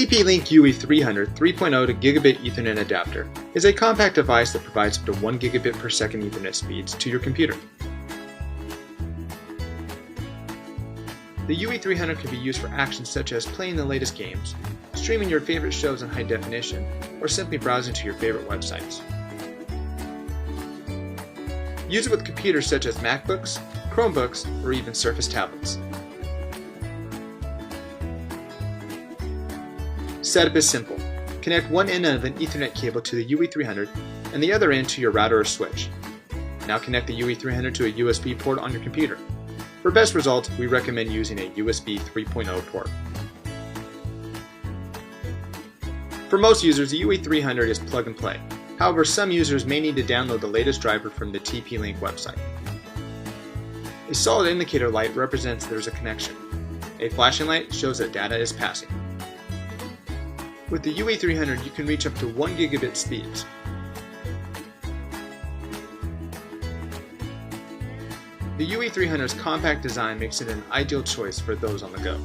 TP-Link UE300 3.0 to Gigabit Ethernet Adapter is a compact device that provides up to 1 gigabit per second Ethernet speeds to your computer. The UE300 can be used for actions such as playing the latest games, streaming your favorite shows in high definition, or simply browsing to your favorite websites. Use it with computers such as MacBooks, Chromebooks, or even Surface tablets. Setup is simple. Connect one end of an Ethernet cable to the UE300 and the other end to your router or switch. Now connect the UE300 to a USB port on your computer. For best results, we recommend using a USB 3.0 port. For most users, the UE300 is plug and play. However, some users may need to download the latest driver from the TP-Link website. A solid indicator light represents there's a connection. A flashing light shows that data is passing. With the UE300, you can reach up to 1 gigabit speeds. The UE300's compact design makes it an ideal choice for those on the go.